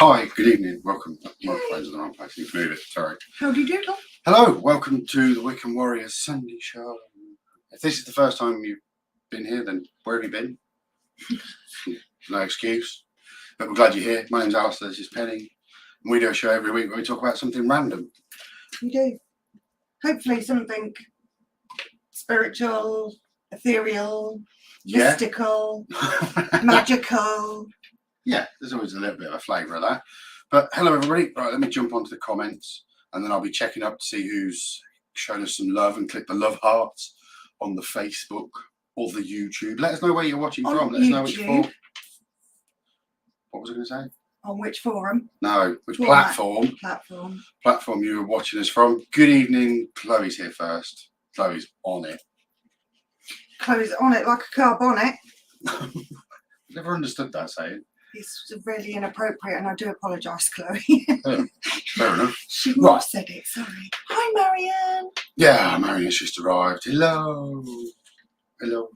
Hi, good evening, welcome. My phone's in the wrong place, you can move it, sorry. How do you do, Tom? Hello, welcome to the Wiccan Warriors Sunday show. If this is the first time you've been here, then where have you been? No excuse, but we're glad you're here. My name's Alistair, this is Penny, and we do a show every week where we talk about something random. We do. Hopefully something spiritual, ethereal, mystical, magical. Yeah, there's always a little bit of a flavour of that. But hello everybody, right, let me jump onto the comments and then I'll be checking up to see who's shown us some love and click the love hearts on the Facebook or the YouTube. Let us know where you're watching from. Let us know which forum. What was I going to say? On which forum? No, which platform you were watching us from. Good evening, Chloe's here first. Chloe's on it. Chloe's on it like a car bonnet. Never understood that saying. It's really inappropriate and I do apologise, Chloe. Oh, fair enough. She would have said it, sorry. Hi, Marianne. Yeah, Marianne's just arrived. Hello. Hello.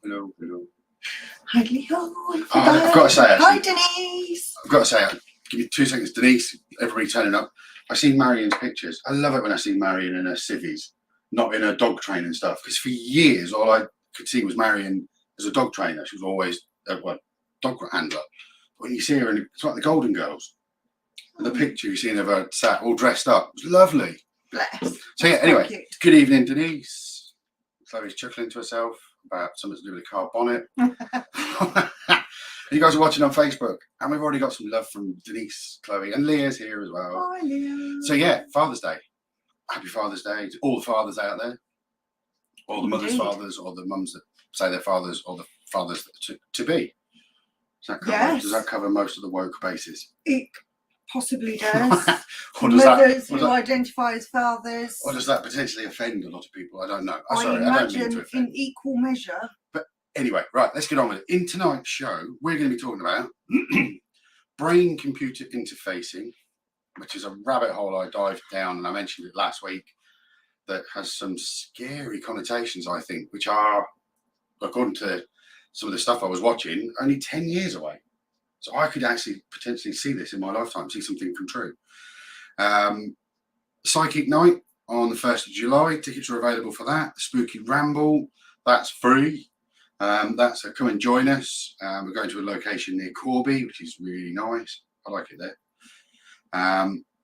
Hi, Leo. I've got to say, actually, hi, Denise. I've got to say, give me 2 seconds. Denise, everybody turning up. I've seen Marianne's pictures. I love it when I see Marianne in her civvies, not in her dog training stuff. Because for years, all I could see was Marianne as a dog trainer. She was always a dog handler. When you see her, it's like the Golden Girls. And the picture you seen of her sat all dressed up. It was lovely. Bless. So yeah, anyway, good evening, Denise. Chloe's chuckling to herself about something to do with a car bonnet. You guys are watching on Facebook, and we've already got some love from Denise, Chloe, and Leah's here as well. Hi, Leo. So yeah, Father's Day. Happy Father's Day to all the fathers out there. All the mothers' fathers, or the mums that say they're fathers, or the fathers to be. Does that cover most of the woke bases? It possibly does. Or does mothers who identify as fathers. Or does that potentially offend a lot of people? I don't know. I don't mean to offend. In equal measure. But anyway, right, let's get on with it. In tonight's show, we're going to be talking about brain-computer interfacing, which is a rabbit hole I dived down, and I mentioned it last week, that has some scary connotations, I think, which are, according to some of the stuff I was watching, only 10 years away. So I could actually potentially see this in my lifetime, see something come true. Psychic Night on the 1st of July. Tickets are available for that. Spooky Ramble, that's free. That's a come and join us. We're going to a location near Corby, which is really nice. I like it there.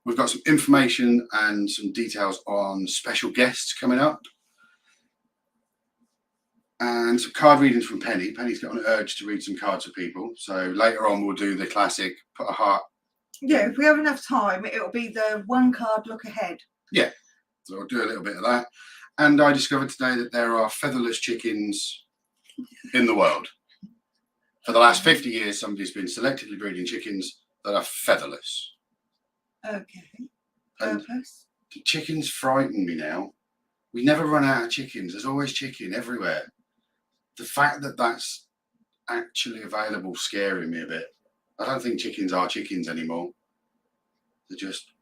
We've got some information and some details on special guests coming up. And some card readings from Penny. Penny's got an urge to read some cards for people. So later on, we'll do the classic put a heart. Yeah, if we have enough time, it'll be the one card look ahead. Yeah, so we'll do a little bit of that. And I discovered today that there are featherless chickens in the world. For the last 50 years, somebody's been selectively breeding chickens that are featherless. Okay. Purpose? The chickens frighten me now. We never run out of chickens. There's always chicken everywhere. The fact that that's actually available scaring me a bit. I don't think chickens are chickens anymore. They're just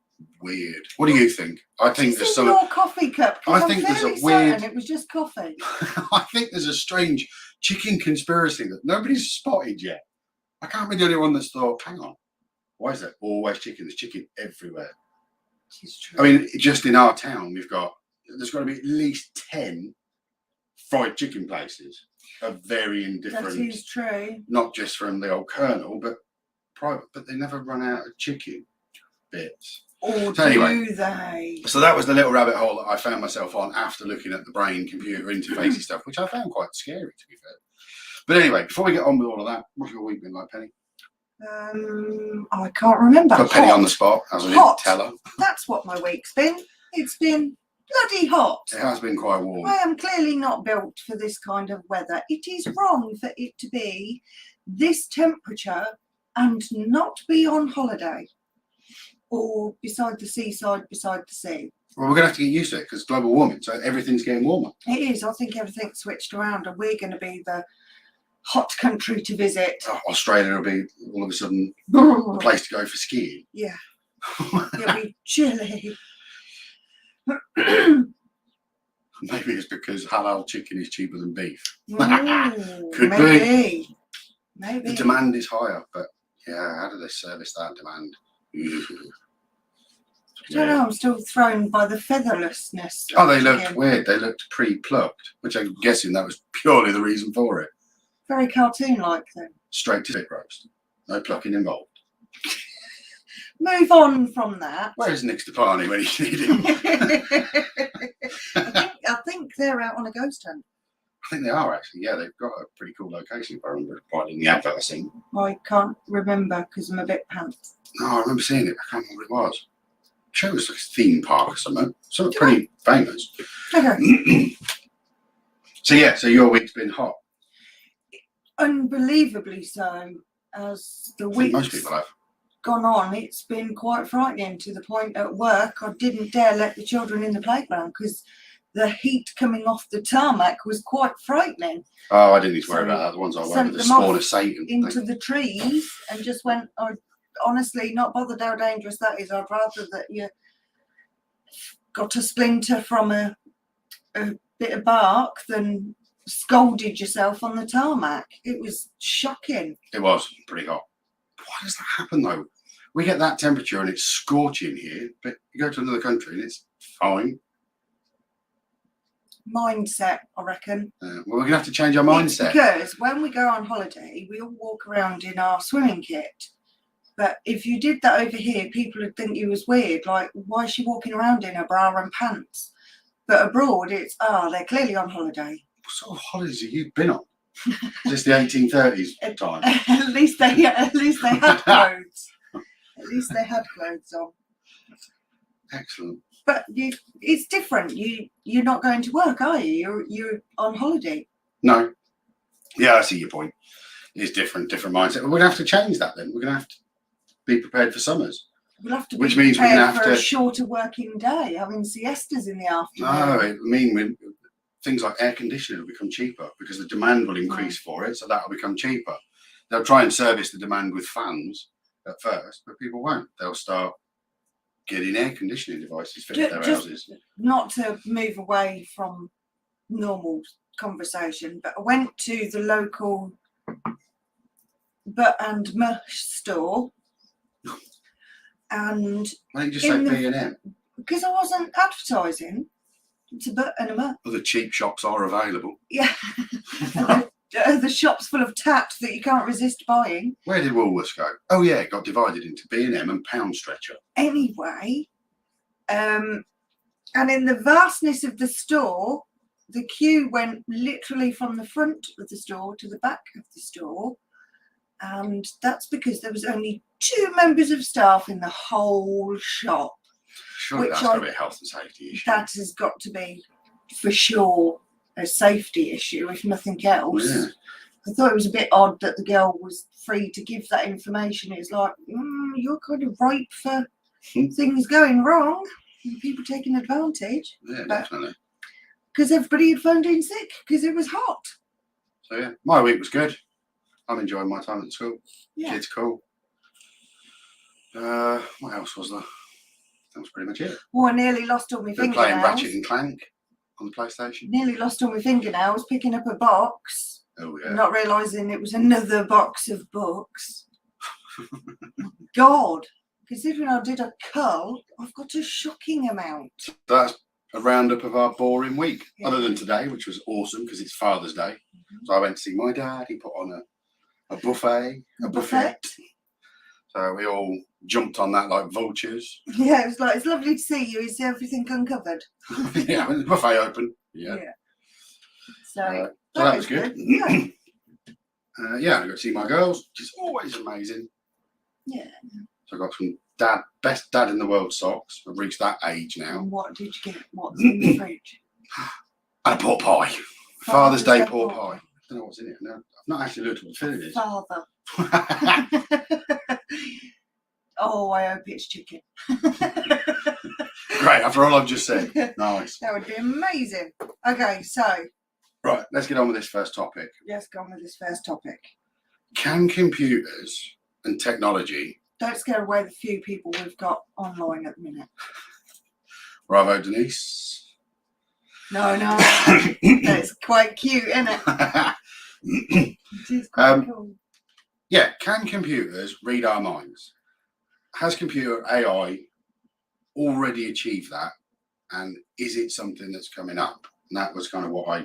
weird. What do you think? I think there's some. Your coffee cup. I think there's a weird. It was just coffee. I think there's a strange chicken conspiracy that nobody's spotted yet. I can't be the only one that's thought, hang on, why is there always chicken? There's chicken everywhere. It's true. I mean, just in our town, there's got to be at least 10 fried chicken places of varying different. That is true. Not just from the old Colonel, but private. But they never run out of chicken bits. Or so anyway, do they? So that was the little rabbit hole that I found myself on after looking at the brain-computer interfacey stuff, which I found quite scary, to be fair. But anyway, before we get on with all of that, what's your week been like, Penny? I can't remember. Put Penny on the spot, as I didn't tell her. That's what my week's been. It's been bloody hot. It has been quite warm. I am clearly not built for this kind of weather. It is wrong for it to be this temperature and not be on holiday or beside the seaside, beside the sea. Well, we're going to have to get used to it because global warming, so everything's getting warmer. It is. I think everything's switched around and we're going to be the hot country to visit. Australia will be all of a sudden a place to go for skiing. Yeah. It'll be chilly. Maybe it's because halal chicken is cheaper than beef. Could be. Maybe. The demand is higher, but yeah, how do they service that demand? I don't know, I'm still thrown by the featherlessness. Oh, they looked weird. They looked pre-plucked, which I'm guessing that was purely the reason for it. Very cartoon-like then. Straight to spit roast. No plucking involved. Move on from that. Where's Nick Stepani when you need him? I think they're out on a ghost hunt. I think they are actually. Yeah, they've got a pretty cool location if I remember right in the advert I seen. I can't remember because I'm a bit pants. No, I remember seeing it. I can't remember what it was. I'm sure it was like a theme park or something. Something pretty famous. Okay. So your week's been hot. Unbelievably so. As the I think week's most people have. gone on, it's been quite frightening to the point at work I didn't dare let the children in the playground because the heat coming off the tarmac was quite frightening. Oh, I didn't need to worry about that. The ones I went with the spawn of Satan. Into the trees and just went, honestly, not bothered how dangerous that is. I'd rather that you got a splinter from a bit of bark than scolded yourself on the tarmac. It was shocking. It was pretty hot. Why does that happen though? We get that temperature and it's scorching here, but you go to another country and it's fine. Mindset, I reckon. Well, we're going to have to change our mindset. Because when we go on holiday, we all walk around in our swimming kit. But if you did that over here, people would think you was weird. Like, why is she walking around in a bra and pants? But abroad, it's, they're clearly on holiday. What sort of holidays have you been on? Just the 1830s time. At least they had clothes. At least they had clothes on. Excellent. But it's different. You're not going to work, are you? You're on holiday. No. Yeah, I see your point. It's different mindset. We're going to have to change that then. We're going to have to be prepared for summers. We'll have to Which be means we're prepared going to have for to a shorter working day, having siestas in the afternoon. No, I mean things like air conditioning will become cheaper because the demand will increase for it, so that will become cheaper. They'll try and service the demand with fans at first, but people won't. They'll start getting air conditioning devices fitted to their houses. Not to move away from normal conversation, but I went to the local Butt and Mush store, and Why don't you just say B&M? Because I wasn't advertising. It's a Butt and a Mush. Other cheap shops are available. Yeah. The shop's full of tat that you can't resist buying. Where did Woolworths go? Oh yeah, it got divided into B&M and Pound Stretcher. Anyway, and in the vastness of the store, the queue went literally from the front of the store to the back of the store. And that's because there was only 2 members of staff in the whole shop. Surely that's got to be a health and safety issue. That has got to be, for sure, a safety issue, if nothing else. Yeah. I thought it was a bit odd that the girl was free to give that information. It's like, you're kind of ripe for things going wrong and people taking advantage. Yeah, definitely. Because everybody had phoned in sick because it was hot. So yeah, my week was good. I'm enjoying my time at school. Yeah. Kids cool. What else was there? That was pretty much it. Oh, I nearly lost all my Been fingernails. playing Ratchet and Clank on the PlayStation. Nearly lost all my fingernails picking up a box. Oh yeah. Not realising it was another box of books. God, considering I did a cull, I've got a shocking amount. That's a roundup of our boring week. Yeah. Other than today, which was awesome because it's Father's Day. So I went to see my dad. He put on a buffet. So we all jumped on that like vultures. Yeah, it was like, it's lovely to see you. Is everything uncovered? Yeah, when the buffet open. Yeah. So that was good. Yeah. Yeah, I got to see my girls, which is always amazing. Yeah. So I got some best dad in the world socks. I've reached that age now. And what did you get? What's in the fridge? And a pork pie. Father's Day pork pie. I don't know what's in it. No, I've not actually looked at what the filling is. Father. Oh, I hope it's chicken. Great, after all I've just said. Nice. That would be amazing. Okay, so. Right, let's get on with this first topic. Let's go on with this first topic. Can computers and technology... Don't scare away the few people we've got online at the minute. Bravo, Denise. No. That's quite cute, isn't it? It is quite cool. Yeah, can computers read our minds? has computer AI already achieved that? And is it something that's coming up? And that was kind of what I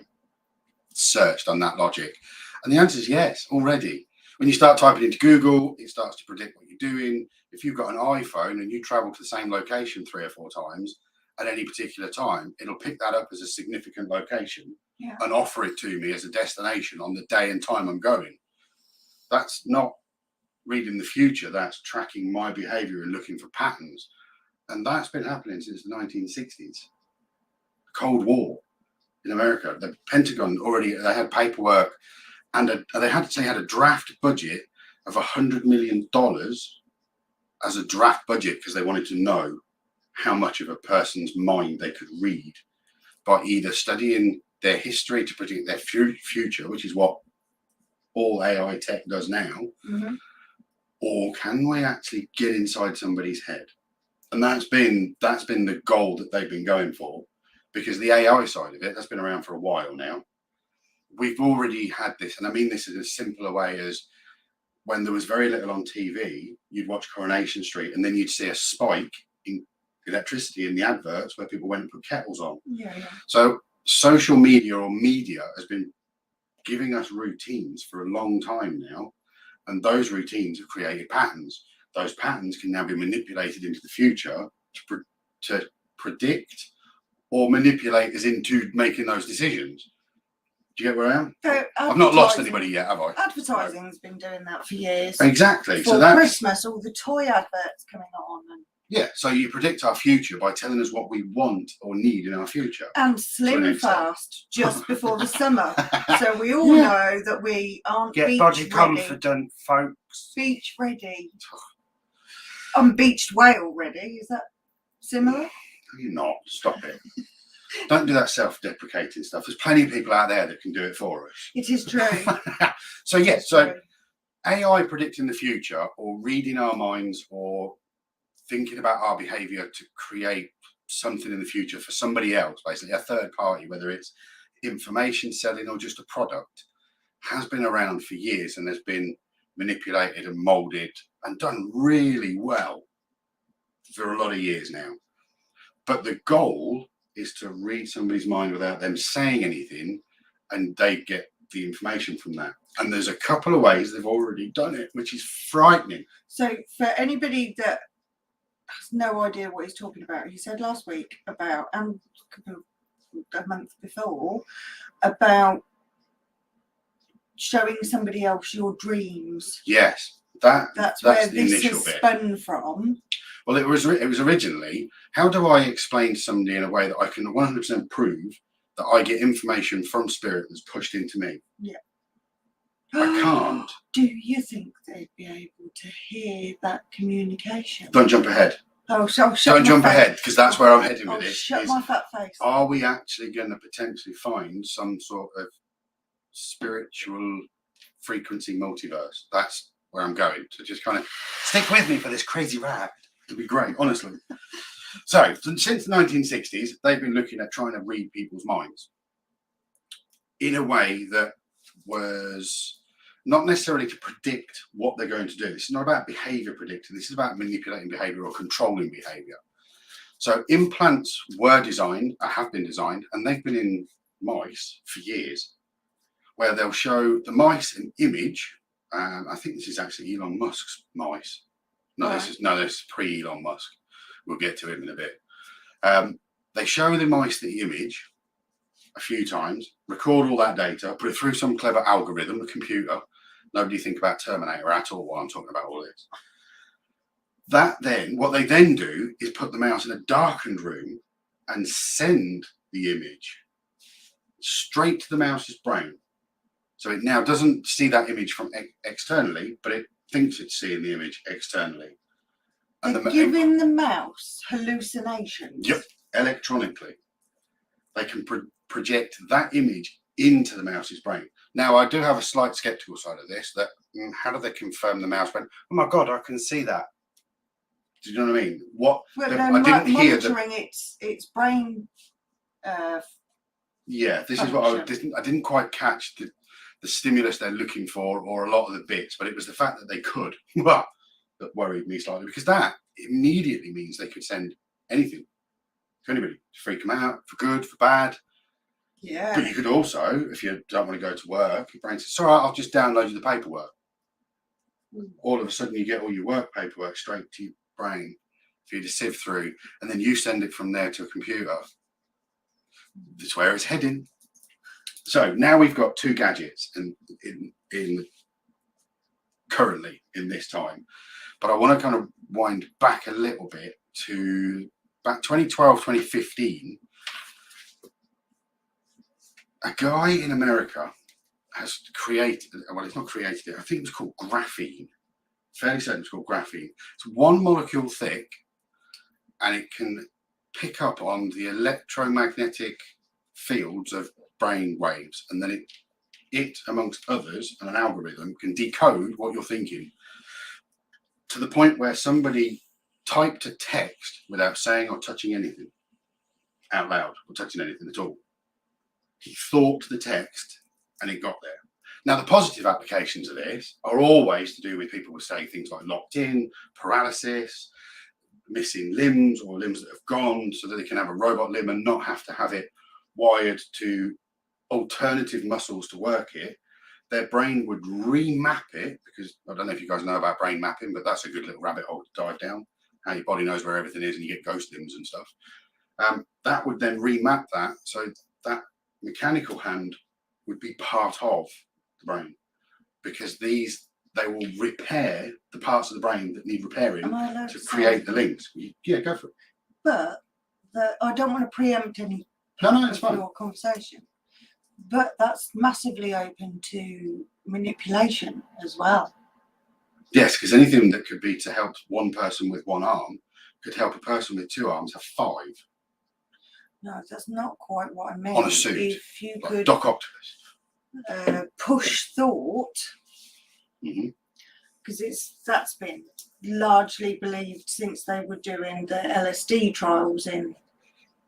searched on that logic. And the answer is yes, already. When you start typing into Google, it starts to predict what you're doing. If you've got an iPhone and you travel to the same location 3 or 4 times at any particular time, it'll pick that up as a significant location and offer it to me as a destination on the day and time I'm going. That's not reading the future, that's tracking my behavior and looking for patterns. And that's been happening since the 1960s. Cold War in America, the Pentagon they had paperwork, and they had a draft budget of $100 million as a draft budget because they wanted to know how much of a person's mind they could read by either studying their history to predict their future, which is what all AI tech does now, or can we actually get inside somebody's head? And that's been the goal that they've been going for, because the AI side of it, that's been around for a while now. We've already had this, and I mean this in as simple a way as when there was very little on TV, you'd watch Coronation Street and then you'd see a spike in electricity in the adverts where people went and put kettles on. So social media or media has been giving us routines for a long time now, and those routines have created patterns. Those patterns can now be manipulated into the future to predict or manipulate us into making those decisions. Do you get where I am? So I've not lost anybody yet, have I? Advertising's been doing that for years. Exactly. Before Christmas, all the toy adverts coming on. Yeah, so you predict our future by telling us what we want or need in our future. And slim fast just before the summer. So we all know that we aren't Get body confident, folks. Beach ready. I'm beached whale ready. Is that similar? No, you're not. Stop it. Don't do that self-deprecating stuff. There's plenty of people out there that can do it for us. It is true. So AI predicting the future or reading our minds or thinking about our behavior to create something in the future for somebody else, basically a third party, whether it's information selling or just a product, has been around for years and has been manipulated and molded and done really well for a lot of years now. But the goal is to read somebody's mind without them saying anything, and they get the information from that. And there's a couple of ways they've already done it, which is frightening. So for anybody that has no idea what he's talking about, he said last week about, and a month before, about showing somebody else your dreams. Yes, that's where the this initial has bit. spun from. Well, it was originally, how do I explain to somebody in a way that I can 100% prove that I get information from spirit that's pushed into me? Yeah. I can't. Do you think they'd be able to hear that communication? Don't jump ahead. Don't jump ahead, because that's where I'm heading with this. Shut my fat face. Are we actually going to potentially find some sort of spiritual frequency multiverse? That's where I'm going. So just kind of stick with me for this crazy ride. It'd be great, honestly. So since the 1960s, they've been looking at trying to read people's minds in a way that was not necessarily to predict what they're going to do. This is not about behavior predicting. This is about manipulating behavior or controlling behavior. So implants were designed, have been designed, and they've been in mice for years, where they'll show the mice an image. I think this is actually Elon Musk's mice. No, this is pre-Elon Musk. We'll get to him in a bit. They show the mice the image a few times, record all that data, put it through some clever algorithm, the computer. Nobody think about Terminator at all while I'm talking about all this. What they then do is put the mouse in a darkened room and send the image straight to the mouse's brain. So it now doesn't see that image from externally, but it thinks it's seeing the image externally. And they're giving the mouse hallucinations. Yep, electronically. They can project that image into the mouse's brain. Now, I do have a slight skeptical side of this, that how do they confirm the mouse brain? Oh my God, I can see that. Do you know what I mean? I didn't hear monitoring its brain. Yeah, this is what I didn't quite catch the stimulus they're looking for, or a lot of the bits, but it was the fact that they could. Well, that worried me slightly, because that immediately means they could send anything to anybody to freak them out, for good, for bad. Yeah. But you could also, if you don't want to go to work, your brain says, "It's all right, I'll just download you the paperwork." All of a sudden, you get all your work paperwork straight to your brain for you to sift through, and then you send it from there to a computer. That's where it's heading. So now we've got two gadgets in currently in this time, but I want to kind of wind back a little bit to back 2012, 2015. A guy in America has created, well, it's not created it, I think it was called graphene. Fairly certain it's called graphene. It's 1 molecule thick, and it can pick up on the electromagnetic fields of brain waves, and then it amongst others, and an algorithm can decode what you're thinking, to the point where somebody typed a text without saying or touching anything out loud, or touching anything at all. He thought the text and it got there. Now, the positive applications of this are always to do with people who say things like locked in, paralysis, missing limbs, or limbs that have gone, so that they can have a robot limb and not have to have it wired to alternative muscles to work it. Their brain would remap it, because I don't know if you guys know about brain mapping, but that's a good little rabbit hole to dive down. How your body knows where everything is and you get ghost limbs and stuff. That would then remap that, so that mechanical hand would be part of the brain, because they will repair the parts of the brain that need repairing to create the links. Yeah, go for it. But I don't want to preempt any No, it's fine. your conversation, but that's massively open to manipulation as well. Yes, because anything that could be to help one person with one arm could help a person with two arms have five. No, that's not quite what I meant. On a suit, if you like could Doc Octopus. Push thought, because that's been largely believed since they were doing the LSD trials in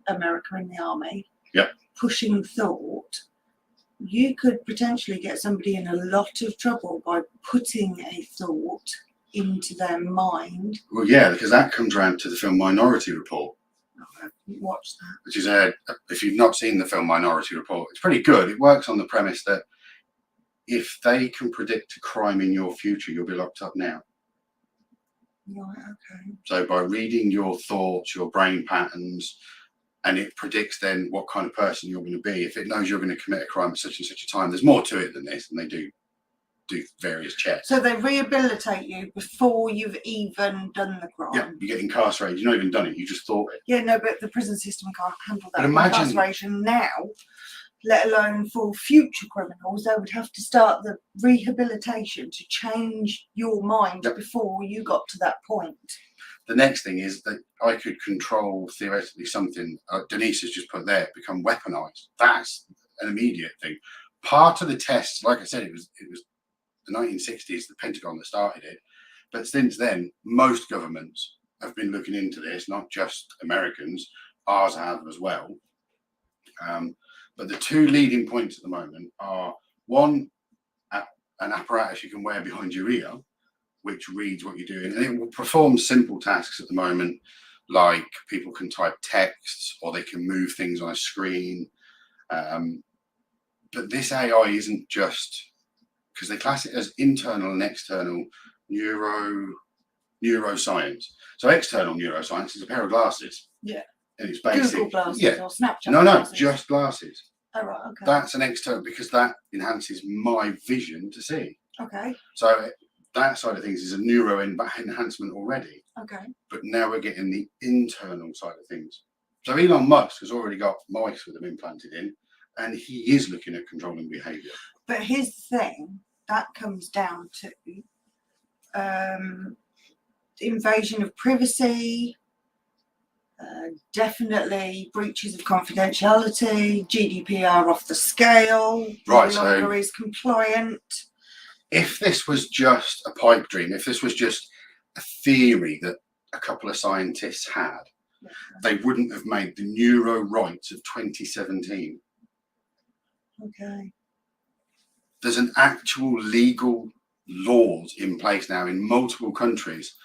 America in the army. Yep. Pushing thought, you could potentially get somebody in a lot of trouble by putting a thought into their mind. Well, yeah, because that comes around to the film Minority Report. I haven't watched that. Which is if you've not seen the film Minority Report, it's pretty good. It works on the premise that if they can predict a crime in your future, you'll be locked up now. Right, okay. So by reading your thoughts, your brain patterns, and it predicts then what kind of person you're going to be. If it knows you're going to commit a crime at such and such a time, there's more to it than this, and they do various checks. So they rehabilitate you before you've even done the crime. Yeah, you get incarcerated. You've not even done it. You just thought it. Yeah, no, but the prison system can't handle that. But imagine incarceration now, let alone for future criminals. They would have to start the rehabilitation to change your mind before you got to that point. The next thing is that I could control theoretically something. Denise has just put there, become weaponized. That's an immediate thing. Part of the tests, like I said, it was the 1960s, the Pentagon that started it. But since then, most governments have been looking into this, not just Americans. Ours have as well. But the two leading points at the moment are, one, an apparatus you can wear behind your ear, which reads what you're doing, and it will perform simple tasks at the moment, like people can type texts or they can move things on a screen. But this AI isn't just, because they class it as internal and external neuroscience. So external neuroscience is a pair of glasses. Yeah. And it's basic. Google glasses or Snapchat No, glasses. just glasses. Oh, right, okay. That's an external, because that enhances my vision to see. Okay. So that side of things is a neuro enhancement already. Okay. But now we're getting the internal side of things. So Elon Musk has already got mice with them implanted in, and he is looking at controlling behaviour. But here's the thing, that comes down to invasion of privacy, definitely breaches of confidentiality, GDPR off the scale, Right, no longer is compliant. If this was just a pipe dream, if this was just a theory that a couple of scientists had, they wouldn't have made the neuro rights of 2017. Okay. There's an actual legal laws in place now in multiple countries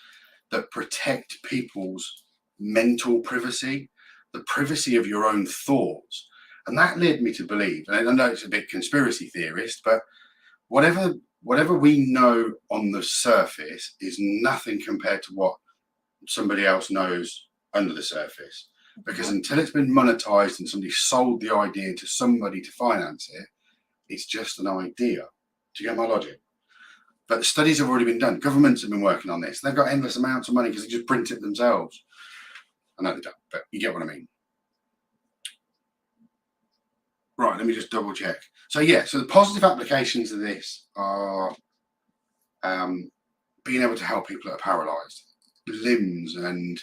that protect people's mental privacy, the privacy of your own thoughts. And that led me to believe, and I know it's a bit conspiracy theorist, but whatever we know on the surface is nothing compared to what somebody else knows under the surface. Because until it's been monetized and somebody sold the idea to somebody to finance it, it's just an idea. Do you get my logic? But the studies have already been done. Governments have been working on this. They've got endless amounts of money because they just print it themselves. I know they don't, but you get what I mean. Right, let me just double check. So yeah, so the positive applications of this are being able to help people that are paralysed, limbs, and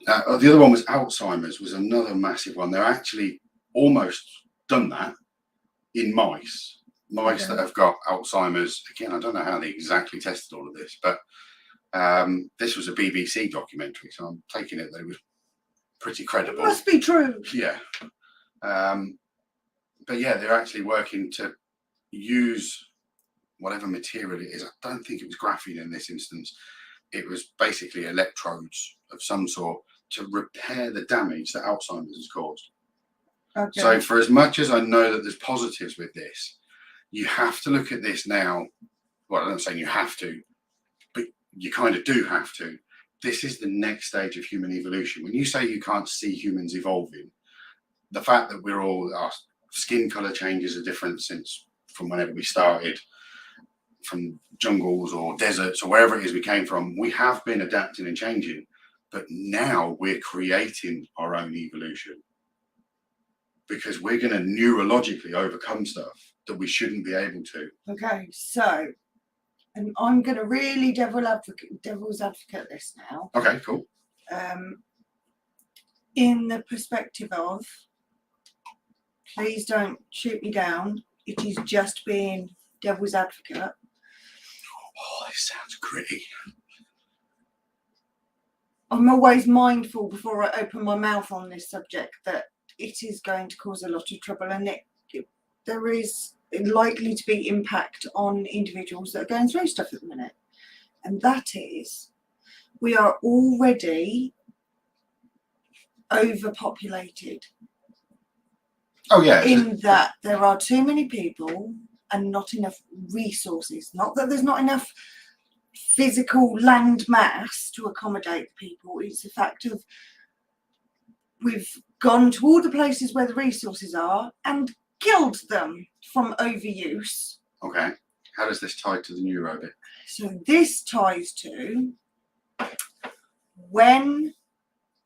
the other one was Alzheimer's, was another massive one. They're actually almost done that in mice that have got Alzheimer's. Again, I don't know how they exactly tested all of this, but this was a BBC documentary, so I'm taking it that it was pretty credible. It must be true. Yeah. But yeah, they're actually working to use whatever material it is. I don't think it was graphene in this instance. It was basically electrodes of some sort to repair the damage that Alzheimer's has caused. Okay. So for as much as I know that there's positives with this, you have to look at this now. Well, I'm not saying you have to, but you kind of do have to. This is the next stage of human evolution. When you say you can't see humans evolving, the fact that our skin color changes are different from whenever we started, from jungles or deserts or wherever it is we came from, we have been adapting and changing, but now we're creating our own evolution because we're going to neurologically overcome stuff that we shouldn't be able to. Okay, so, and I'm going to really devil's advocate this now. Okay, cool. In the perspective of, please don't shoot me down. It is just being devil's advocate. Oh, this sounds gritty. I'm always mindful before I open my mouth on this subject that it is going to cause a lot of trouble, and there is likely to be impact on individuals that are going through stuff at the minute. And that is, we are already overpopulated. Oh yeah. In that there are too many people and not enough resources. Not that there's not enough physical land mass to accommodate people. It's the fact of we've gone to all the places where the resources are and killed them from overuse. Okay. How does this tie to the neuro bit? So this ties to when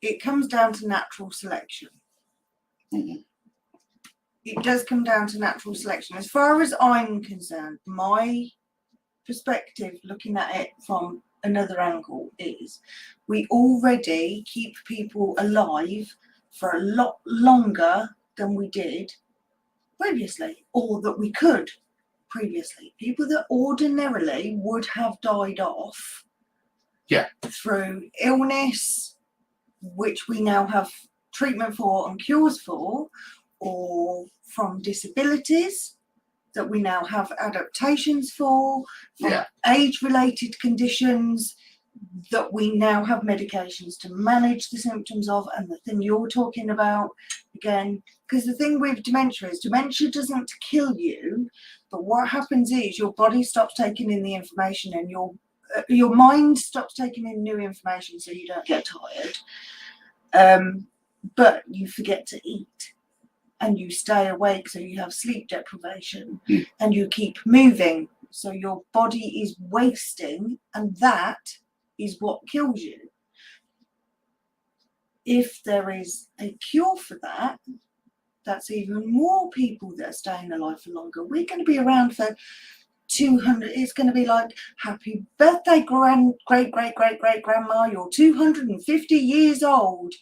it comes down to natural selection. Mm-hmm. It does come down to natural selection. As far as I'm concerned, my perspective looking at it from another angle is we already keep people alive for a lot longer than we did previously, or that we could previously. People that ordinarily would have died off through illness, which we now have treatment for and cures for, or from disabilities that we now have adaptations for, from age-related conditions that we now have medications to manage the symptoms of. And the thing you're talking about, again, because the thing with dementia is dementia doesn't kill you, but what happens is your body stops taking in the information and your mind stops taking in new information, so you don't get tired, but you forget to eat. And you stay awake, so you have sleep deprivation, and you keep moving, so your body is wasting, and that is what kills you. If there is a cure for that, that's even more people that are staying alive for longer. We're going to be around for 200. It's going to be like, happy birthday, great grandma, you're 250 years old.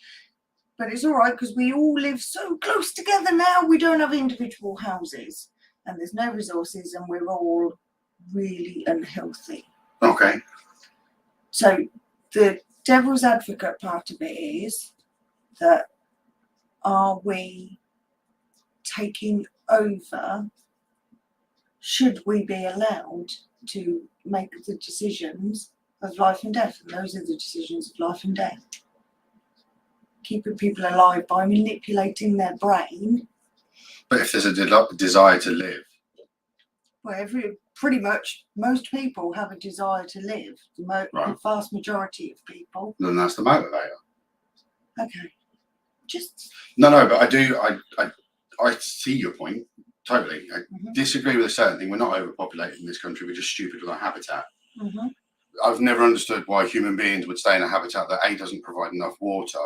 But it's all right because we all live so close together now. We don't have individual houses and there's no resources and we're all really unhealthy. Okay. So the devil's advocate part of it is that are we taking over? Should we be allowed to make the decisions of life and death, and those are the decisions of life and death. Keeping people alive by manipulating their brain. But if there's a desire to live, Well, pretty much most people have a desire to live. The vast majority of people. then that's the motivator. Okay. Just. No, but I do. I see your point totally. I disagree with a certain thing. We're not overpopulated in this country. We're just stupid with our habitat. Mm-hmm. I've never understood why human beings would stay in a habitat that A, doesn't provide enough water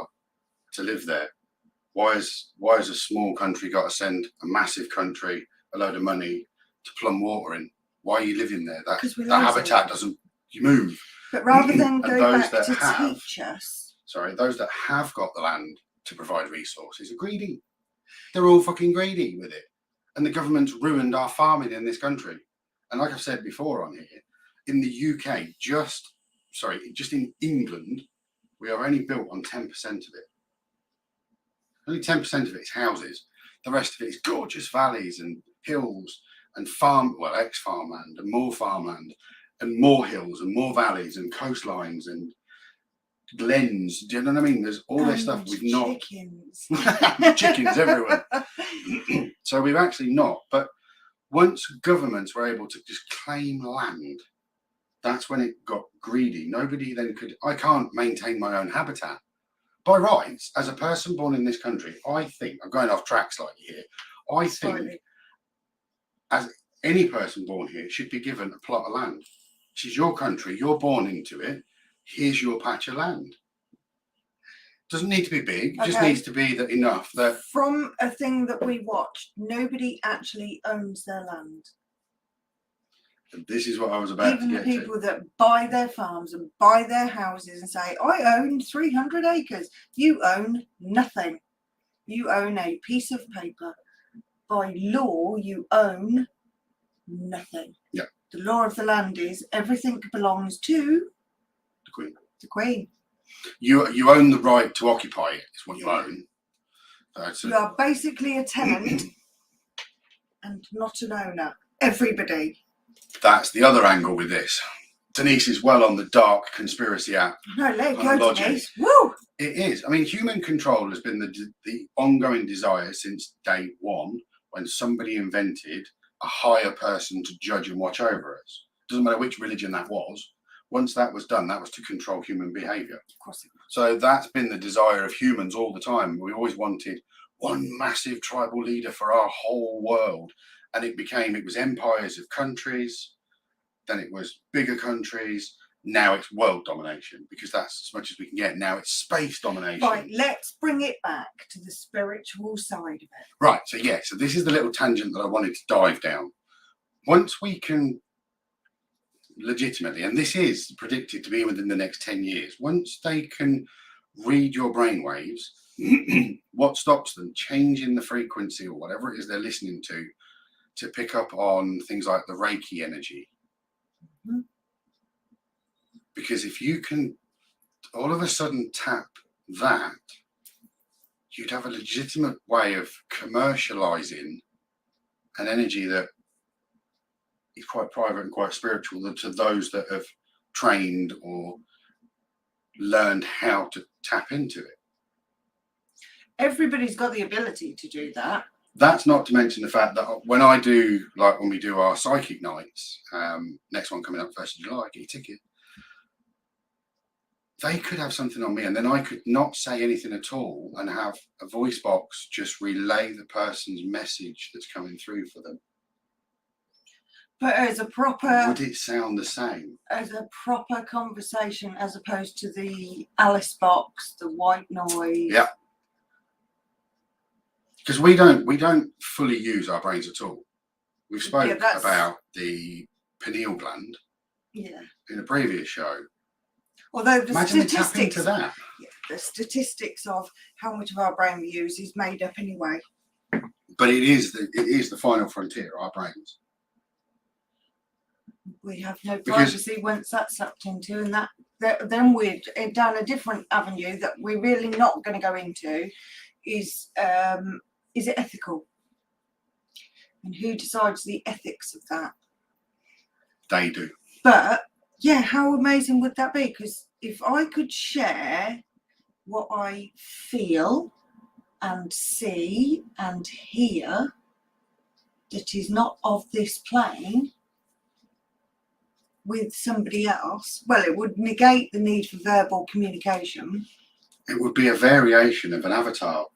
to live there. Why has a small country got to send a massive country a load of money to plumb water in? Why are you living there? That habitat doesn't move. But rather than go back to have, teach us. Sorry, those that have got the land to provide resources are greedy. They're all fucking greedy with it. And the government's ruined our farming in this country. And like I've said before on here, in the UK, just in England, we are only built on 10% of it. Only 10% of it is houses. The rest of it is gorgeous valleys and hills and ex-farmland and more farmland and more hills and more valleys and coastlines and glens. Do you know what I mean? There's all this stuff we've not. Chickens everywhere. So we've actually not. But once governments were able to just claim land, that's when it got greedy. Nobody then could. I can't maintain my own habitat. By rights, as a person born in this country, I think, I'm going off track slightly here, I think as any person born here should be given a plot of land. This is your country, you're born into it, here's your patch of land. Doesn't need to be big, it just needs to be enough that... From a thing that we watched, nobody actually owns their land. And this is what I was about to get to. Even the people that buy their farms and buy their houses and say, I own 300 acres. You own nothing. You own a piece of paper. By law, you own nothing. Yeah. The law of the land is everything belongs to the Queen. The Queen. You own the right to occupy it, is what you own. You are basically a tenant and not an owner. Everybody. That's the other angle with this. Denise is well on the dark conspiracy app. No, let it go, Denise. Woo! It is. I mean, human control has been the ongoing desire since day one, when somebody invented a higher person to judge and watch over us. Doesn't matter which religion that was. Once that was done, that was to control human behaviour. Of course it was. So that's been the desire of humans all the time. We always wanted one massive tribal leader for our whole world. And it was empires of countries, then it was bigger countries, now it's world domination, because that's as much as we can get. Now it's space domination. Right, let's bring it back to the spiritual side of it. Right, so this is the little tangent that I wanted to dive down. Once we can legitimately, and this is predicted to be within the next 10 years, once they can read your brainwaves, what stops them changing the frequency or whatever it is they're listening to pick up on things like the Reiki energy? Mm-hmm. Because if you can all of a sudden tap that, you'd have a legitimate way of commercializing an energy that is quite private and quite spiritual to those that have trained or learned how to tap into it. Everybody's got the ability to do that. That's not to mention the fact that when we do our psychic nights, next one coming up 1st of July, get your ticket. They could have something on me and then I could not say anything at all and have a voice box just relay the person's message that's coming through for them. But as a proper... Would it sound the same? As a proper conversation as opposed to the Alice box, the white noise. Yeah. Because we don't fully use our brains at all. We've spoken about the pineal gland in a previous show. Although the Imagine statistics, they tap into that. The statistics of how much of our brain we use is made up anyway. But it is the final frontier, our brains. We have no privacy once that's sucked into, and then we're down a different avenue that we're really not going to go into. Is it ethical? And who decides the ethics of that? They do. But yeah, how amazing would that be? Because if I could share what I feel and see and hear that is not of this plane with somebody else, well, it would negate the need for verbal communication. It would be a variation of an avatar.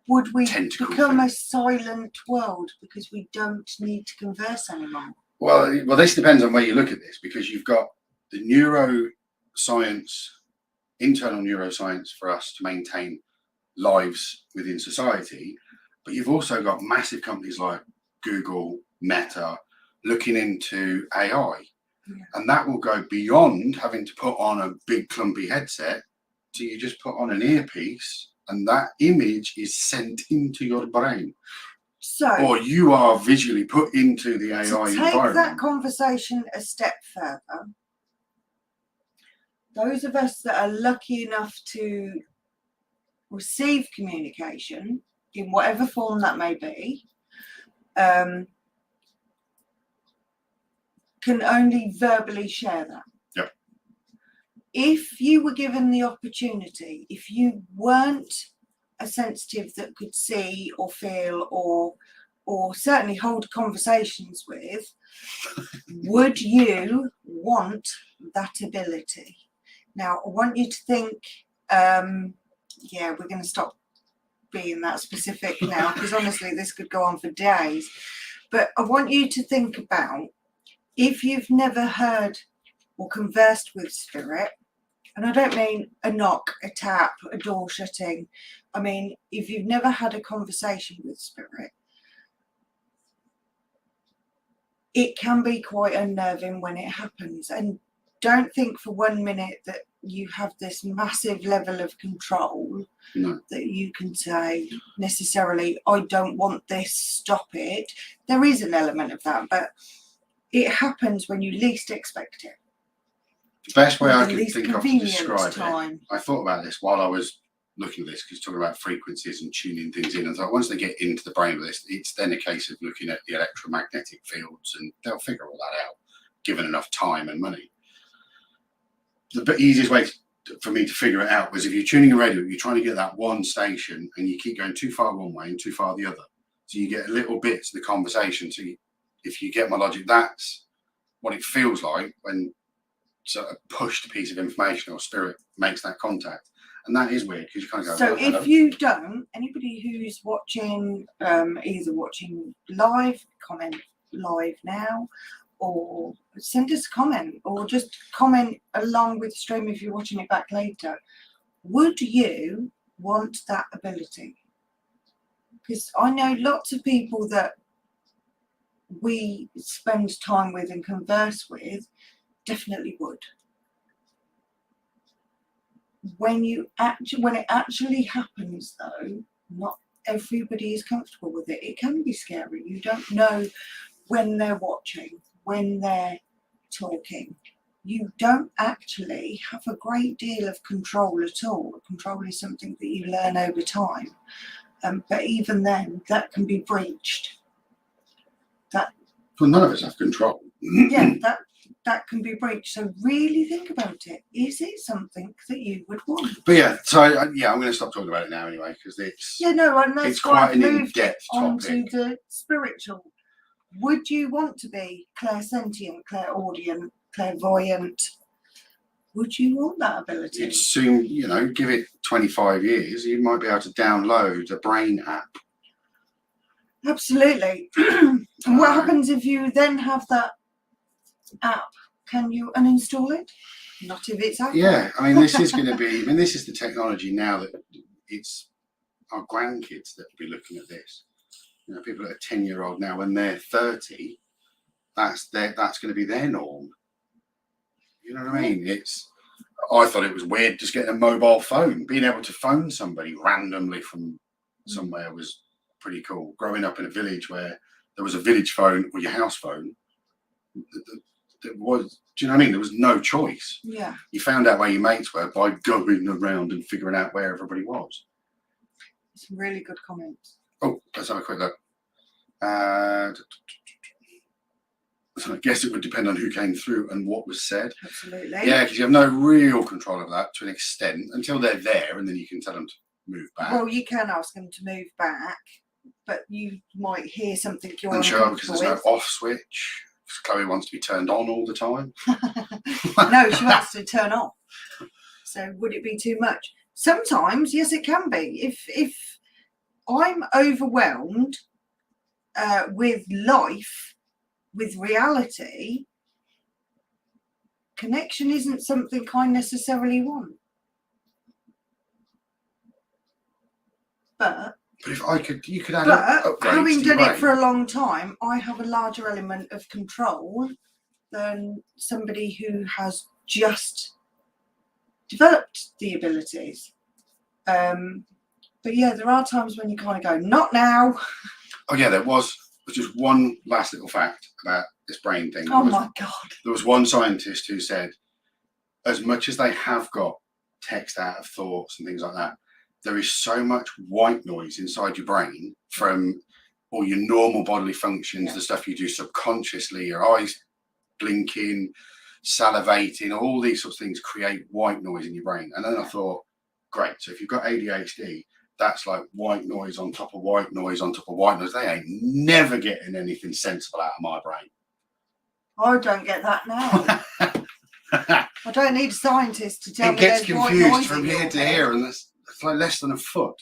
Would we Tentacle become thing. a silent world because we don't need to converse anymore? Well, this depends on where you look at this, because you've got the neuroscience, internal neuroscience for us to maintain lives within society, but you've also got massive companies like Google, Meta, looking into AI. Yeah. And that will go beyond having to put on a big clumpy headset to you just put on an earpiece and that image is sent into your brain. So, Or you are visually put into the AI to take environment. that conversation a step further, those of us that are lucky enough to receive communication in whatever form that may be, can only verbally share that. Yep. If you were given the opportunity, if you weren't a sensitive that could see or feel or certainly hold conversations with, would you want that ability? Now, I want you to think, yeah, we're going to stop being that specific now, because honestly, this could go on for days. But I want you to think about, if you've never heard or conversed with spirit, and I don't mean a knock, a tap, a door shutting. I mean, if you've never had a conversation with spirit, it can be quite unnerving when it happens. And don't think for 1 minute that you have this massive level of control. No. That you can say necessarily, I don't want this, stop it. There is an element of that, but it happens when you least expect it. The best way Or I the can least think of to convenient describe time. it, I thought about this while I was looking at this, because talking about frequencies and tuning things in, and thought once they get into the brain of this, it's then a case of looking at the electromagnetic fields, and they'll figure all that out, given enough time and money. The easiest way for me to figure it out was, if you're tuning a radio, you're trying to get that one station, and you keep going too far one way and too far the other, so you get little bits of the conversation. So if you get my logic, that's what it feels like when sort of pushed piece of information or spirit makes that contact. And that is weird, because you kind of go, So well, hello. if you don't, anybody who's watching, either watching live, comment live now, or send us a comment, or just comment along with the stream if you're watching it back later. Would you want that ability? Because I know lots of people that we spend time with and converse with definitely would. When it actually happens, though, not everybody is comfortable with it. It can be scary. You don't know when they're watching, when they're talking. You don't actually have a great deal of control at all. Control is something that you learn over time. But even then, that can be breached. Well, none of us have control. Yeah, that can be breached. So really think about it. Is it something that you would want? But yeah, so yeah, I'm going to stop talking about it now anyway, because it's Yeah, no, and that's it's why quite I've an moved it in-depth onto topic. the spiritual. Would you want to be clairsentient, clairaudient, clairvoyant? Would you want that ability? It's soon, give it 25 years, you might be able to download a brain app. Absolutely. And what happens if you then have that app? Can you uninstall it? Not if it's Apple. Yeah, I mean, this is going to be, this is the technology now that it's our grandkids that will be looking at this. People that are 10-year-old now, when they're 30, that's going to be their norm. You know what I mean? I thought it was weird just getting a mobile phone. Being able to phone somebody randomly from somewhere was pretty cool. Growing up in a village where there was a village phone or your house phone, do you know what I mean? There was no choice. Yeah. You found out where your mates were by going around and figuring out where everybody was. Some really good comments. Oh, let's have a quick look. So I guess it would depend on who came through and what was said. Absolutely. Yeah, because you have no real control of that to an extent until they're there, and then you can tell them to move back. Well, you can ask them to move back, but you might hear something you're Unsure because uncomfortable there's no with. off switch. Chloe wants to be turned on all the time. No, she wants to turn off. So would it be too much? Sometimes, yes, it can be. If I'm overwhelmed with life, with reality, connection isn't something I necessarily want. But if I could, you could add But upgrades having to your done it brain. for a long time, I have a larger element of control than somebody who has just developed the abilities. But yeah, there are times when you kind of go, not now. Oh yeah, there was just one last little fact about this brain thing. Oh my God. There was one scientist who said, as much as they have got text out of thoughts and things like that, there is so much white noise inside your brain from all your normal bodily functions, the stuff you do subconsciously, your eyes blinking, salivating, all these sorts of things create white noise in your brain. And then I thought, great, so if you've got ADHD, that's like white noise on top of white noise on top of white noise. They ain't never getting anything sensible out of my brain. I don't get that now. I don't need a scientist to tell It me gets there's white confused noise from in here your to head. here, and it's like less than a foot.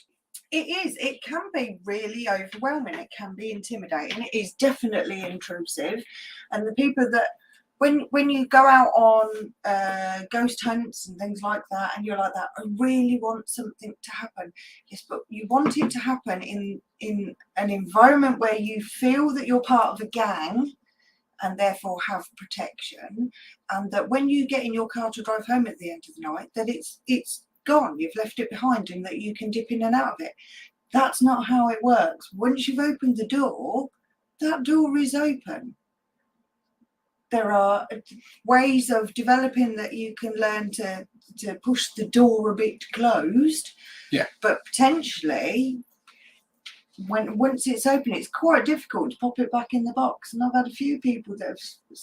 It is. It can be really overwhelming. It can be intimidating. It is definitely intrusive. And the people that, when you go out on ghost hunts and things like that, and you're like that, I really want something to happen. Yes, but you want it to happen in an environment where you feel that you're part of a gang and therefore have protection, and that when you get in your car to drive home at the end of the night, that it's gone, you've left it behind, and that you can dip in and out of it. That's not how it works. Once you've opened the door, that door is open. There are ways of developing that you can learn to push the door a bit closed. Yeah. But potentially, once it's open, it's quite difficult to pop it back in the box. And I've had a few people that have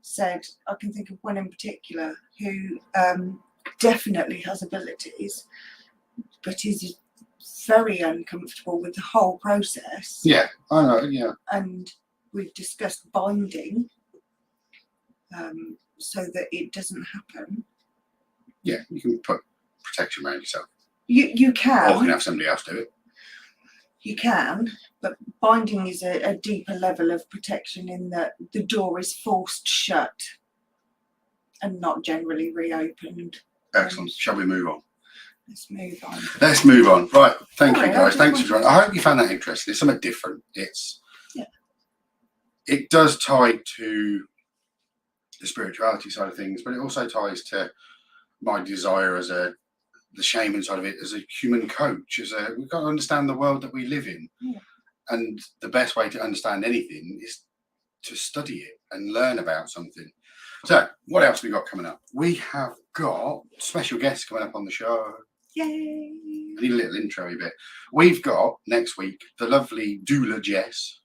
said, I can think of one in particular who definitely has abilities, but is very uncomfortable with the whole process. Yeah, I know, yeah. And we've discussed binding so that it doesn't happen. Yeah, you can put protection around yourself. You can. Or you can have somebody else do it. You can, but binding is a deeper level of protection in that the door is forced shut and not generally reopened. Excellent. Shall we move on? Let's move on. Let's move on. Right. Thank you, Sorry, guys. Thanks for joining. I hope you found that interesting. It's something different. It does tie to the spirituality side of things, but it also ties to my desire as the shaman side of it, as a human coach. We've got to understand the world that we live in. Yeah. And the best way to understand anything is to study it and learn about something. So, what else we got coming up? We have got special guests coming up on the show. Yay! I need a little intro bit. We've got next week the lovely doula Jess,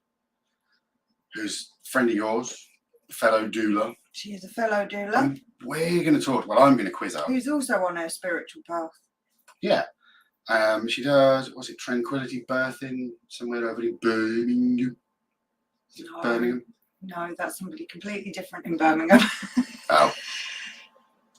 who's a friend of yours, fellow doula. She is a fellow doula. And we're going to talk. Well, I'm going to quiz her. Who's also on her spiritual path. Yeah. She does. Was it Tranquility Birthing somewhere over in Birmingham? Is it Birmingham? No, that's somebody completely different in Birmingham. Oh.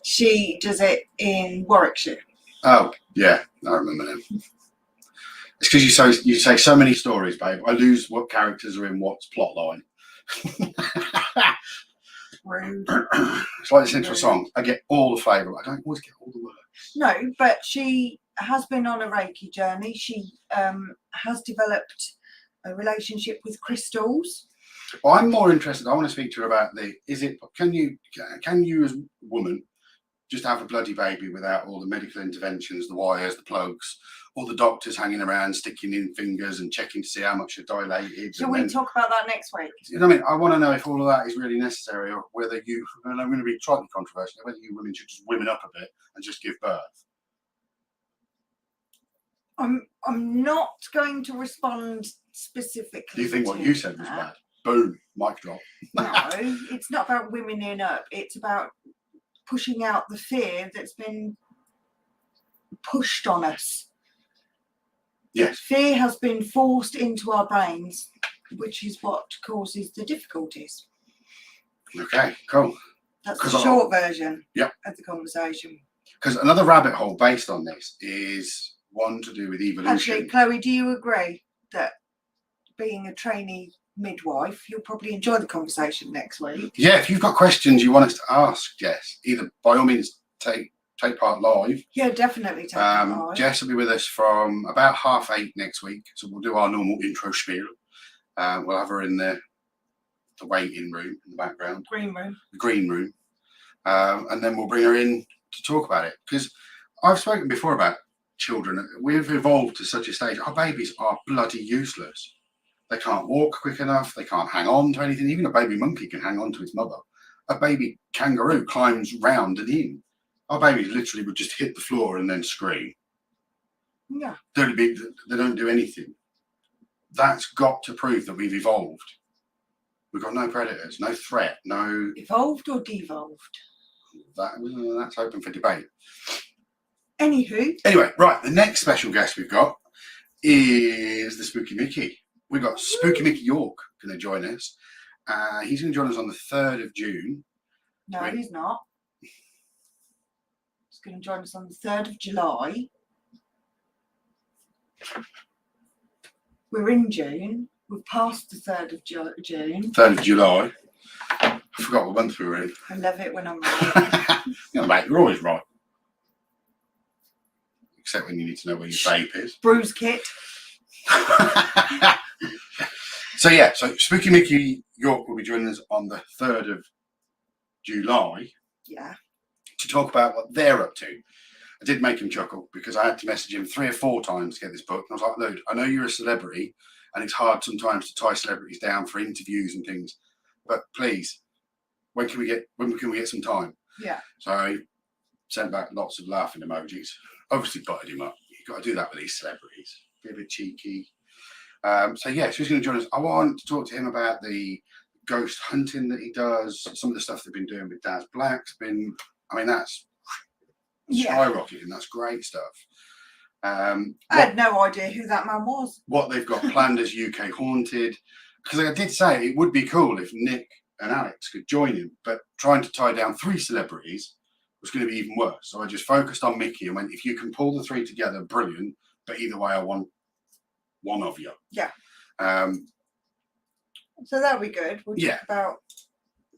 She does it in Warwickshire. Oh, yeah, I remember them. It's because you say so many stories, babe. I lose what characters are in what's plot line. Rude. It's like this intro song. I get all the flavour, but I don't always get all the words. No, but she has been on a Reiki journey. She has developed a relationship with crystals. Well, I'm more interested. I want to speak to her about can you as a woman just have a bloody baby without all the medical interventions, the wires, the plugs, all the doctors hanging around, sticking in fingers and checking to see how much you're dilated. Shall we talk about that next week? You know what I mean? I want to know if all of that is really necessary, or whether you, and I'm going to be slightly controversial, whether you women should just women up a bit and just give birth. I'm not going to respond specifically. Do you think what you said was bad? Boom, mic drop. No, it's not about womening up. It's about pushing out the fear that's been pushed on us. Yes. Fear has been forced into our brains, which is what causes the difficulties. Okay, cool. That's 'Cause the short version Yep. of the conversation. Because another rabbit hole based on this is one to do with evolution. Actually, Chloe, do you agree that being a trainee midwife, you'll probably enjoy the conversation next week? Yeah, if you've got questions you want us to ask Jess, either by all means take part live. Yeah, definitely take it live. Jess will be with us from about 8:30 next week, so we'll do our normal intro spiel. We'll have her in the waiting room in the background, the green room, and then we'll bring her in to talk about it. Because I've spoken before about children. We've evolved to such a stage. Our babies are bloody useless. They can't walk quick enough. They can't hang on to anything. Even a baby monkey can hang on to its mother. A baby kangaroo climbs round and in. Our babies literally would just hit the floor and then scream. Yeah. They don't do anything. That's got to prove that we've evolved. We've got no predators, no threat, no... Evolved or devolved? That's open for debate. Anywho. Anyway, right, the next special guest we've got is the Spooky Mickey. We've got Spooky Mickey York going to join us. He's going to join us on the 3rd of June. No, he's not. He's going to join us on the 3rd of July. We're in June. We're past the 3rd of June. 3rd of July. I forgot what month we were in. I love it when I'm right. Mate, you're always right. Except when you need to know where your vape is. Bruise kit. So Spooky Mickey York will be joining us on the 3rd of July. Yeah. To talk about what they're up to. I did make him chuckle because I had to message him 3 or 4 times to get this book. And I was like, look, I know you're a celebrity and it's hard sometimes to tie celebrities down for interviews and things, but please, when can we get some time? Yeah. So I sent back lots of laughing emojis. Obviously butted him up. You've got to do that with these celebrities. Be a bit cheeky. So he's going to join us. I want to talk to him about the ghost hunting that he does. Some of the stuff they've been doing with Daz Black's been, that's skyrocketing. That's great stuff. I had no idea who that man was. What they've got planned as UK Haunted. Because I did say it would be cool if Nick and Alex could join him, but trying to tie down 3 celebrities was going to be even worse. So I just focused on Mickey and went, if you can pull the 3 together, brilliant. But either way, I want one of you. Yeah. So that'll be good. We'll talk about.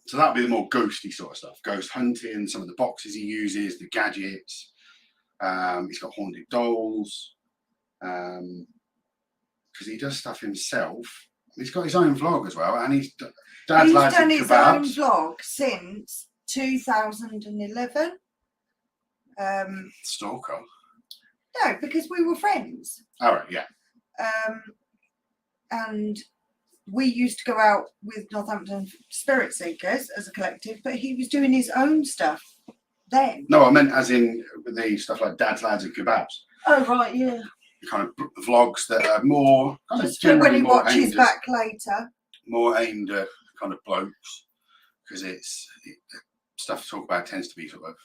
So that'll be the more ghosty sort of stuff. Ghost hunting, some of the boxes he uses, the gadgets. He's got haunted dolls. Because he does stuff himself. He's got his own vlog as well, and he's done his own vlog since 2011. Stalker. No, because we were friends. All right, yeah. And we used to go out with Northampton Spirit Seekers as a collective, but he was doing his own stuff then. No, I meant as in the stuff like Dad's Lads and Kebabs. Oh, right, yeah. Kind of vlogs that are more... Just when he watches back later. More aimed at kind of blokes, because stuff to talk about tends to be sort of...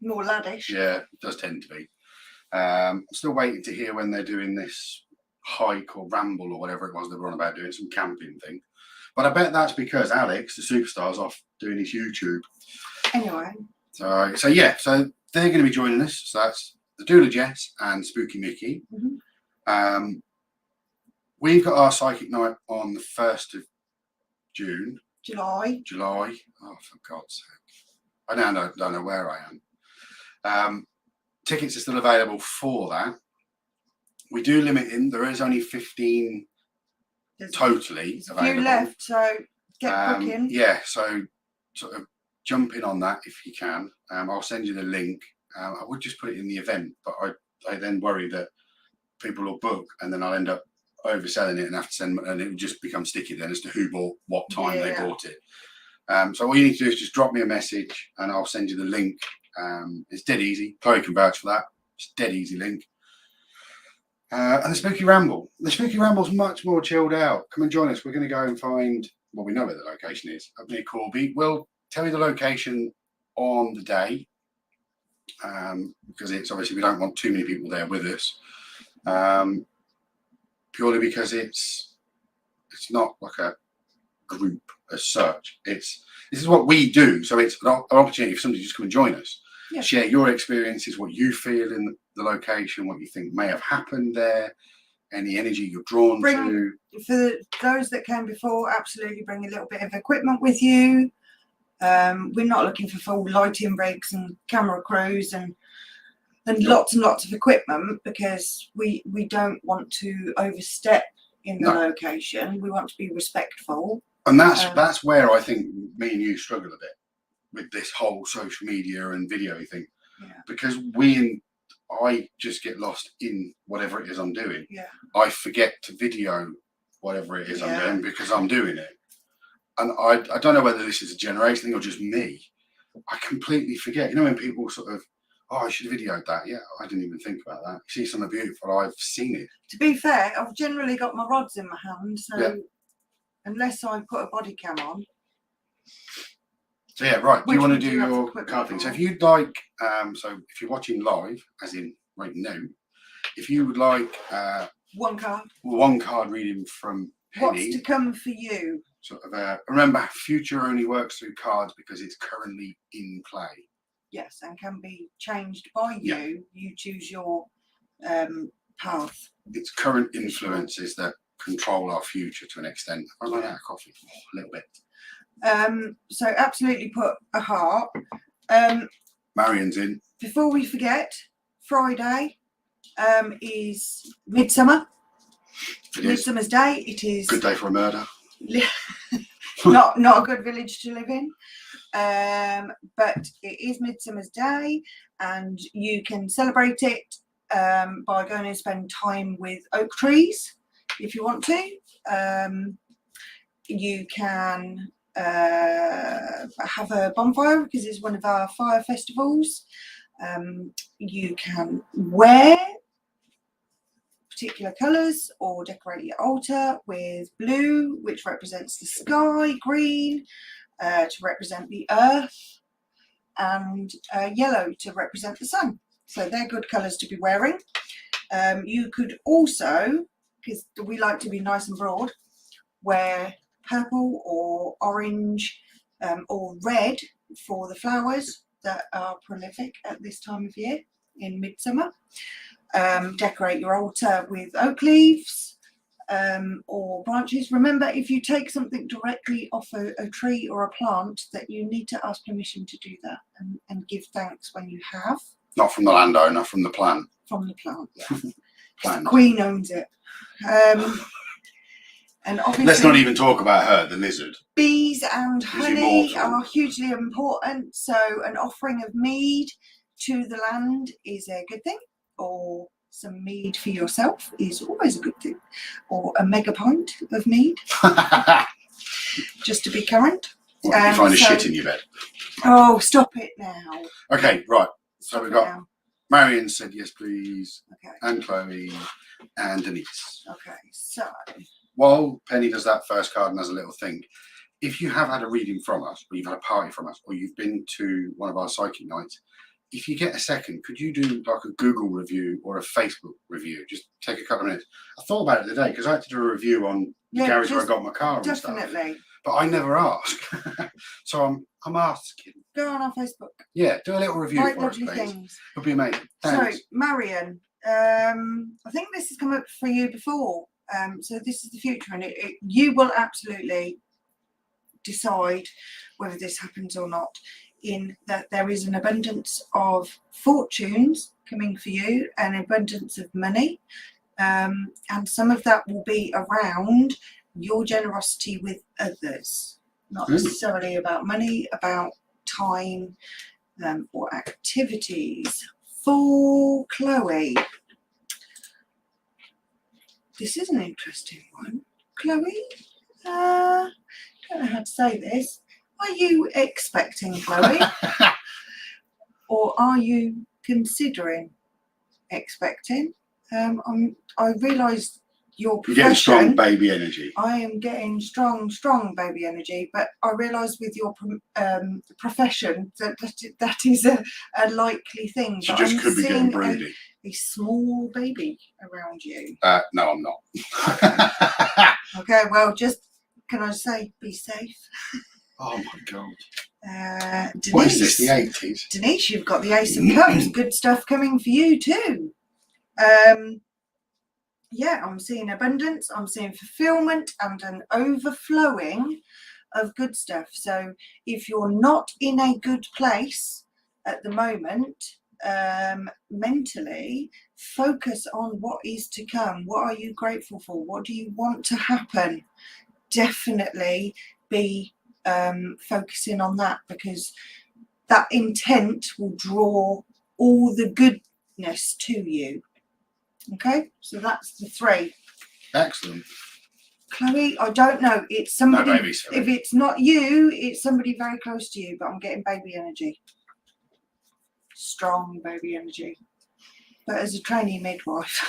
More laddish. Yeah, it does tend to be. I'm still waiting to hear when they're doing this hike or ramble or whatever it was they were on about, doing some camping thing. But I bet that's because Alex, the superstar's off doing his YouTube. Anyway. So they're going to be joining us. So that's the Doula Jess and Spooky Mickey. Mm-hmm. We've got our psychic night on the 1st of June. July. Oh, for God's sake. I now don't know where I am. Tickets are still available for that. We do limit in. There is only 15 totally available. A few left, so get booking. Yeah, so sort of jump in on that if you can. I'll send you the link. I would just put it in the event, but I then worry that people will book and then I'll end up overselling it and have to send, and it will just become sticky then as to who bought what time they bought it. So all you need to do is just drop me a message and I'll send you the link. It's dead easy. Chloe can vouch for that. It's a dead easy link. And the Spooky Ramble. The Spooky Ramble's much more chilled out. Come and join us. We're going to go and find well, we know where the location is, up near Corby. We'll tell you the location on the day, because it's obviously we don't want too many people there with us, purely because it's not like a group as such. This is what we do, so it's an opportunity for somebody to just come and join us. Yeah. Share your experiences, what you feel in the location, what you think may have happened there, any energy you're drawn to. For those that came before, absolutely bring a little bit of equipment with you. We're not looking for full lighting rigs and camera crews and lots and lots of equipment, because we don't want to overstep in the location. We want to be respectful. And that's where I think me and you struggle a bit with this whole social media and video thing. Yeah. Because I just get lost in whatever it is I'm doing. Yeah. I forget to video whatever it is I'm doing because I'm doing it. And I don't know whether this is a generation thing or just me. I completely forget. You know, when people sort of, oh, I should have videoed that. Yeah, I didn't even think about that. You see something beautiful, I've seen it. To be fair, I've generally got my rods in my hand, so unless I put a body cam on. So yeah, right. Do you want to do have your equipment card thing? on? So if you'd like, so if you're watching live, as in right now, if you would like one card reading from Penny. What's to come for you? Sort of remember, future only works through cards because it's currently in play. Yes, and can be changed by you. Yeah. You choose your path. It's current influences that control our future to an extent. I run out of coffee. A little bit. So absolutely put a heart. Marion's in. Before we forget, Friday is Midsummer. Midsummer's Day. It is Good day for a murder. not a good village to live in. But it is Midsummer's Day, and you can celebrate it by going and spend time with oak trees if you want to. You can have a bonfire because it's one of our fire festivals. You can wear particular colours or decorate your altar with blue, which represents the sky, green to represent the earth, and yellow to represent the sun. So they're good colours to be wearing. You could also, because we like to be nice and broad, wear purple or orange or red for the flowers that are prolific at this time of year in midsummer. Decorate your altar with oak leaves or branches. Remember, if you take something directly off a tree or a plant, that you need to ask permission to do that and give thanks when you have. Not from the landowner, from the plant. From the plant, yeah. Plant. The Queen owns it. And obviously, let's not even talk about her, the lizard. Bees and honey immortal. are hugely important. So an offering of mead to the land is a good thing, or some mead for yourself is always a good thing, or a mega pint of mead, just to be current. What, you find a shit in your bed? Oh, stop it now. Okay, right. So Stop we've it got now. Marion said yes, please, Okay. and Chloe, and Denise. Okay, so While Penny does that first card and has a little think, if you have had a reading from us, or you've had a party from us, or you've been to one of our psychic nights, if you get a second, could you do like a Google review or a Facebook review? Just take a couple of minutes. I thought about it today because I had to do a review on the garage where I got my car and stuff. definitely But I never ask. So I'm asking. go on our Facebook. Yeah, do a little review Write for us, lovely please. things. It'd be amazing. Thanks. So, Marion, I think this has come up for you before. So this is the future, and you will absolutely decide whether this happens or not. In that there is an abundance of fortunes coming for you, an abundance of money, and some of that will be around your generosity with others, not necessarily about money, about time or activities. For Chloe, this is an interesting one. Chloe, I don't know how to say this. Are you expecting, Chloe? Or are you considering expecting? I realise your You're getting strong profession, baby energy. I am getting strong baby energy, but I realise with your profession that is a likely thing. She but just I'm could be getting seeing broody. a small baby around you. No, I'm not. Okay, well, just can I say, be safe. Oh my God. Denise, What is this, the 80s? Denise, you've got the Ace of Cups. Good stuff coming for you too. Yeah, I'm seeing abundance, I'm seeing fulfillment and an overflowing of good stuff. So if you're not in a good place at the moment, mentally, focus on what is to come. What are you grateful for? What do you want to happen? Definitely be focusing on that, because that intent will draw all the goodness to you. Okay, so that's the 3. Excellent. Chloe, I don't know. It's somebody. No babies for me. If it's not you, it's somebody very close to you. But I'm getting baby energy. Strong baby energy. But as a trainee midwife,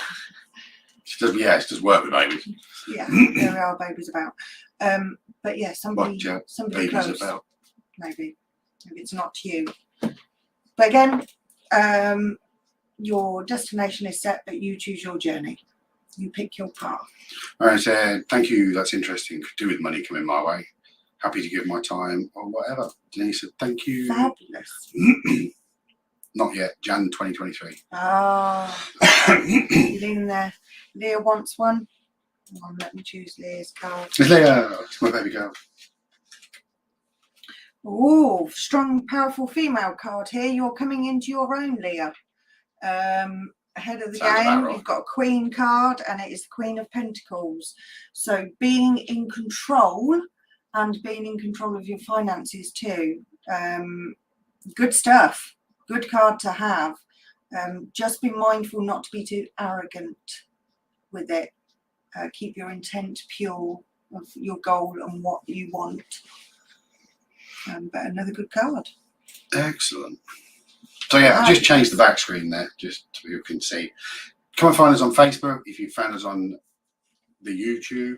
She does work with babies. yeah, there are babies about. But yeah, somebody Babies close. about. Maybe if it's not you. But again, your destination is set, but you choose your journey. You pick your path. All right, so thank you. That's interesting. Could do with money coming my way. Happy to give my time or whatever. Denise said, thank you. Fabulous. Not yet. Jan 2023. Ah, Leah there. Leah wants one. Oh, let me choose Leah's card. It's Leah. It's my baby girl. Oh, strong, powerful female card here. You're coming into your own, Leah. Ahead of the Sounds game, about right. You've got a Queen card, and it is the Queen of Pentacles. So being in control and being in control of your finances too. Good stuff. Good card to have. Just be mindful not to be too arrogant with it. Keep your intent pure of your goal and what you want. But another good card. Excellent. So yeah, I just changed the back screen there, just so you can see. Come and find us on Facebook. If you found us on the YouTube,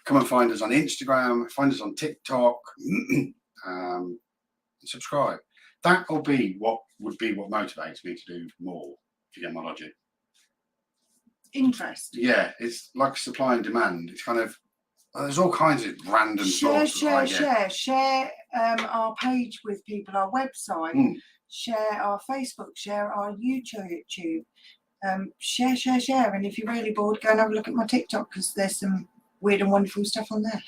come and find us on Instagram. Find us on TikTok. Subscribe. That will be what motivates me to do more. If you get my logic. Interest. Yeah, it's like supply and demand. It's kind of there's all kinds of random thoughts. Share our page with people, our website. Share our Facebook, share our YouTube. Share. And if you're really bored, go and have a look at my TikTok, because there's some weird and wonderful stuff on there.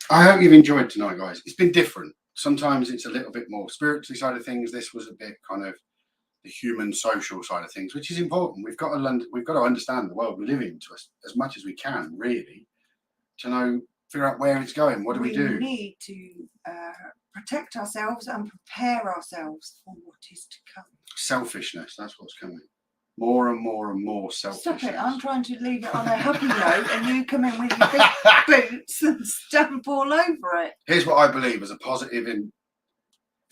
I hope you've enjoyed tonight, guys. It's been different. Sometimes it's a little bit more spiritually side of things. This was a bit kind of the human social side of things, which is important. We've got to understand the world we live in to as much as we can, really, to figure out where it's going. What do we do? We need to protect ourselves and prepare ourselves for what is to come. Selfishness, that's what's coming. More and more and more selfishness. Stop it, I'm trying to leave it on a happy note and you come in with your big boots and stamp all over it. Here's what I believe as a positive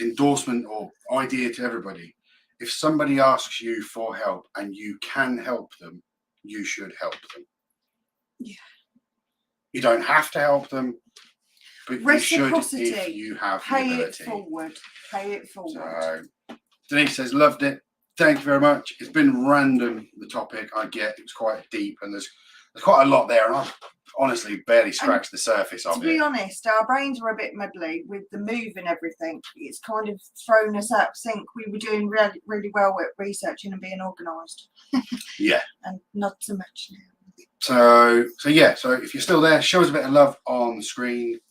endorsement or idea to everybody. If somebody asks you for help and you can help them, you should help them. Yeah. You don't have to help them, but you should if you have the ability. Pay it forward. So, Denise says, loved it. Thank you very much. It's been random, the topic. I get it's quite deep and there's quite a lot there, and I've honestly barely scratched the surface of it. To be honest, our brains were a bit muddly with the move and everything. It's kind of thrown us out of sync. We were doing really, really well at researching and being organised. Yeah. And not so much now. So if you're still there, show us a bit of love on the screen.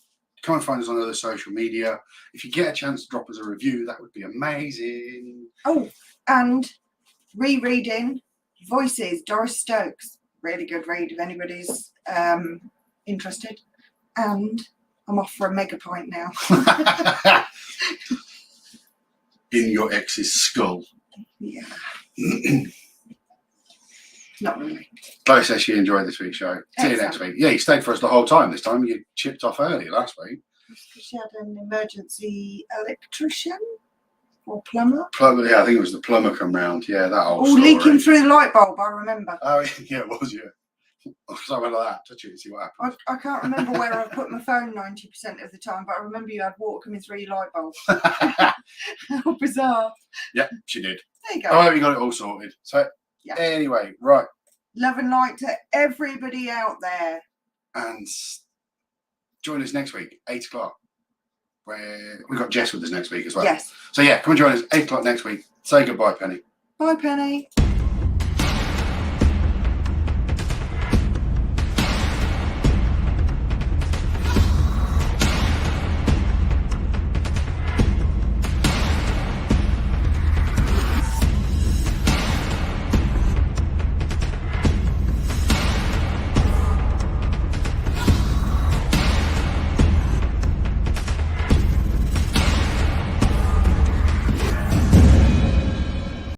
Come and find us on other social media. If you get a chance to drop us a review, that would be amazing. Oh, and rereading Voices, Doris Stokes. Really good read if anybody's interested. And I'm off for a mega pint now. In your ex's skull. Yeah. Not really. Chloe says she enjoyed this week's show. See you next week. Yeah, you stayed for us the whole time this time. You chipped off early last week. She had an emergency electrician or plumber. Yeah, I think it was the plumber come round. Yeah, that old story. leaking through the light bulb, I remember. Oh, yeah, it was, yeah. or something like that. Touch it and see what happens. I can't remember where I put my phone 90% of the time, but I remember you had water coming through your light bulb. How bizarre. Yeah, she did. There you go. I hope you got it all sorted. So, Yeah. anyway, right. Love and light to everybody out there. And join us next week, 8 o'clock. Where we've got Jess with us next week as well. Yes. So, yeah, come and join us, 8 o'clock next week. Say goodbye, Penny. Bye, Penny.